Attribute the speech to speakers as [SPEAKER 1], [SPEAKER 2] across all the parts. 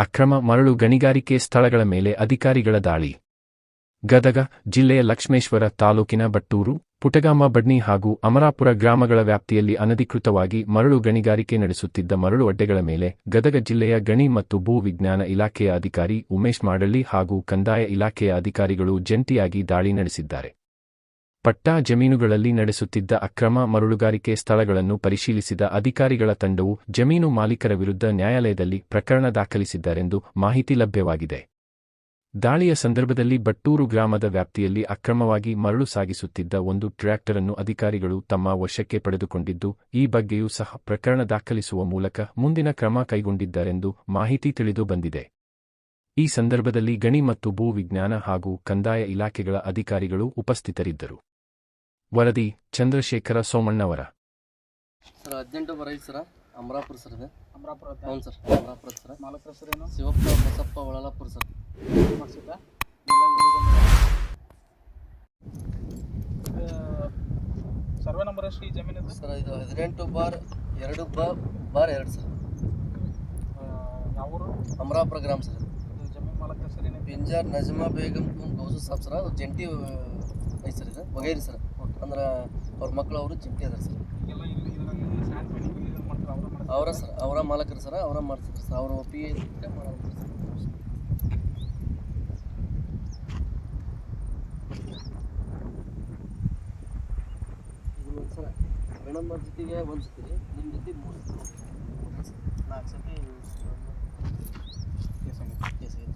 [SPEAKER 1] ಅಕ್ರಮ ಮರಳು ಗಣಿಗಾರಿಕೆ ಸ್ಥಳಗಳ ಮೇಲೆ ಅಧಿಕಾರಿಗಳ ದಾಳಿ. ಗದಗ ಜಿಲ್ಲೆಯ ಲಕ್ಷ್ಮೇಶ್ವರ ತಾಲೂಕಿನ ಬಟ್ಟೂರು, ಪುಟಗಾಮ ಬಡ್ನಿ ಹಾಗೂ ಅಮರಾಪುರ ಗ್ರಾಮಗಳ ವ್ಯಾಪ್ತಿಯಲ್ಲಿ ಅನಧಿಕೃತವಾಗಿ ಮರಳು ಗಣಿಗಾರಿಕೆ ನಡೆಸುತ್ತಿದ್ದ ಮರಳು ಅಡ್ಡೆಗಳ ಮೇಲೆ ಗದಗ ಜಿಲ್ಲೆಯ ಗಣಿ ಮತ್ತು ಭೂ ವಿಜ್ಞಾನ ಇಲಾಖೆಯ ಅಧಿಕಾರಿ ಉಮೇಶ್ ಮಾಡಳ್ಳಿ ಹಾಗೂ ಕಂದಾಯ ಇಲಾಖೆಯ ಅಧಿಕಾರಿಗಳು ಜಂಟಿಯಾಗಿ ದಾಳಿ ನಡೆಸಿದ್ದಾರೆ. ಪಟ್ಟಾ ಜಮೀನುಗಳಲ್ಲಿ ನಡೆಸುತ್ತಿದ್ದ ಅಕ್ರಮ ಮರಳುಗಾರಿಕೆ ಸ್ಥಳಗಳನ್ನು ಪರಿಶೀಲಿಸಿದ ಅಧಿಕಾರಿಗಳ ತಂಡವು ಜಮೀನು ಮಾಲೀಕರ ವಿರುದ್ಧ ನ್ಯಾಯಾಲಯದಲ್ಲಿ ಪ್ರಕರಣ ದಾಖಲಿಸಿದ್ದಾರೆಂದು ಮಾಹಿತಿ ಲಭ್ಯವಾಗಿದೆ. ದಾಳಿಯ ಸಂದರ್ಭದಲ್ಲಿ ಬಟ್ಟೂರು ಗ್ರಾಮದ ವ್ಯಾಪ್ತಿಯಲ್ಲಿ ಅಕ್ರಮವಾಗಿ ಮರಳು ಸಾಗಿಸುತ್ತಿದ್ದ ಒಂದು ಟ್ರ್ಯಾಕ್ಟರನ್ನು ಅಧಿಕಾರಿಗಳು ತಮ್ಮ ವಶಕ್ಕೆ ಪಡೆದುಕೊಂಡಿದ್ದು, ಈ ಬಗ್ಗೆಯೂ ಸಹ ಪ್ರಕರಣ ದಾಖಲಿಸುವ ಮೂಲಕ ಮುಂದಿನ ಕ್ರಮ ಕೈಗೊಂಡಿದ್ದಾರೆಂದು ಮಾಹಿತಿ ತಿಳಿದು ಬಂದಿದೆ. ಈ ಸಂದರ್ಭದಲ್ಲಿ ಗಣಿ ಮತ್ತು ಭೂ ವಿಜ್ಞಾನ ಹಾಗೂ ಕಂದಾಯ ಇಲಾಖೆಗಳ ಅಧಿಕಾರಿಗಳು ಉಪಸ್ಥಿತರಿದ್ದರು. ವರದಿ ಚಂದ್ರಶೇಖರ ಸೋಮಣ್ಣವರ.
[SPEAKER 2] ಸರ್ 18 ಬರೈತೆ ಸರ್. ಅಮರಾಪುರ ಸರ್ ಇದೆ.
[SPEAKER 3] ಅಮರಾಪುರ
[SPEAKER 2] ಹೌದು ಸರ್, ಅಮರಾಪುರ ಸರ್.
[SPEAKER 3] ಮಾಲಕರ ಹೆಸರೇನು?
[SPEAKER 2] ಶಿವಪ್ಪ ಬಸಪ್ಪ ಒಳಲಾಪುರ ಸರ್.
[SPEAKER 3] ಮಾಡಿಸಿದ್ದ ಸರ್ವೆ ನಂಬರ್ ಎಷ್ಟು ಈ ಜಮೀನಿದೆ
[SPEAKER 2] ಸರ್? ಇದು 18/2/2 ಸರ್.
[SPEAKER 3] ಯಾವೂರು?
[SPEAKER 2] ಅಮರಾಪುರ ಗ್ರಾಮ ಸರ್.
[SPEAKER 3] ಇದು ಜಮೀನು ಮಾಲಕರ ಹೆಸರೇನು?
[SPEAKER 2] ಪಿಂಜಾರ್ ನಜ್ಮಾ ಬೇಗಂ ಗೌಸು ಸಾಬ್ ಸರ್. ಅದು ಜಂಟಿ ಐತೆ ಸರ್. ಇದು ವಗೈರಿ ಸರ್. ಅಂದ್ರೆ ಅವ್ರ ಮಕ್ಕಳು ಅವರು ಜಂಟಿ ಅದಾರ ಸರ್.
[SPEAKER 3] ಎಲ್ಲ ಇಲ್ಲಿ ಇದರಲ್ಲಿ ಸ್ಯಾಂಡ್ ಪೆಂಡಿಂಗ್ ಇದು ಮಾಡ್ತಾರೆ
[SPEAKER 2] ಅವರ ಸರ್, ಅವರ ಮಾಲಕರು ಸರ್. ಅವರ ಮಾಡ್ತಿದ್ರು ಸರ್. ಅವರು ಒಪ್ಪಿಗೆ ಮಾಡೋದು ಸರ್. ಇದು ಸರ್ ಮೇಡಮ್ ಜೊತೆಗೆ ಒಂದು ಸತಿ, ನಿಮ್ಮ ಜೊತೆ 3 ಸತಿ, 4 ಸತಿ ಕೇಸ್ ಆಗೈತೆ ಸರ್.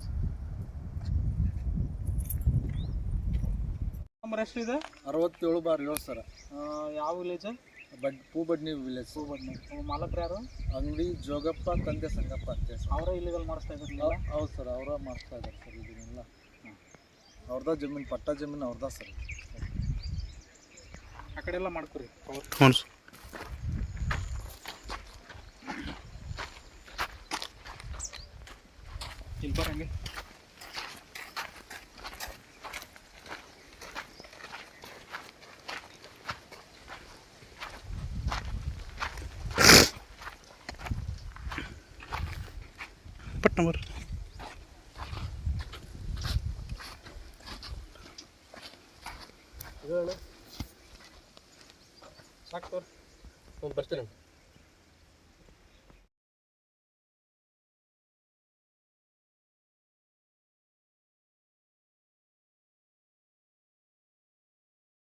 [SPEAKER 3] ನಂಬರ್ ಎಷ್ಟು ಇದೆ?
[SPEAKER 2] 67/7 ಸರ್.
[SPEAKER 3] ಯಾವ ವಿಲೇಜ್?
[SPEAKER 2] ಪೂಬಡ್ನಿ ವಿಲೇಜ್.
[SPEAKER 3] ಪೂಬಡ್ನಿ. ಮಾಲಕರು ಯಾರು?
[SPEAKER 2] ಅಂಗಡಿ ಜೋಗಪ್ಪ ತಂದೆ ಸಂಗಪ್ಪ ಅಂತ ಸರ್.
[SPEAKER 3] ಅವರೇ ಇಲ್ಲಿಗಲ್ ಮಾಡಿಸ್ತಾ ಇದ್ರಲ್ಲ?
[SPEAKER 2] ಹೌದು ಸರ್, ಅವರ ಮಾಡಿಸ್ತಾ ಇದ್ದಾರೆ ಸರ್. ಇದನ್ನೆಲ್ಲ ಅವ್ರದ್ದು ಜಮೀನು, ಪಟ್ಟ ಜಮೀನು ಅವ್ರದ್ದು ಸರ್.
[SPEAKER 3] ಆ ಕಡೆ ಎಲ್ಲ ಮಾಡ್ಕೊರಿ.
[SPEAKER 4] ಹ್ಞೂ ಸರ್.
[SPEAKER 3] ಇಲ್ಲಿ ಬರಂಗೆ.
[SPEAKER 4] ಪಟ್ ನಂಬರ್
[SPEAKER 3] ಸಾಕು
[SPEAKER 2] ಬರ್ತೀನಿ.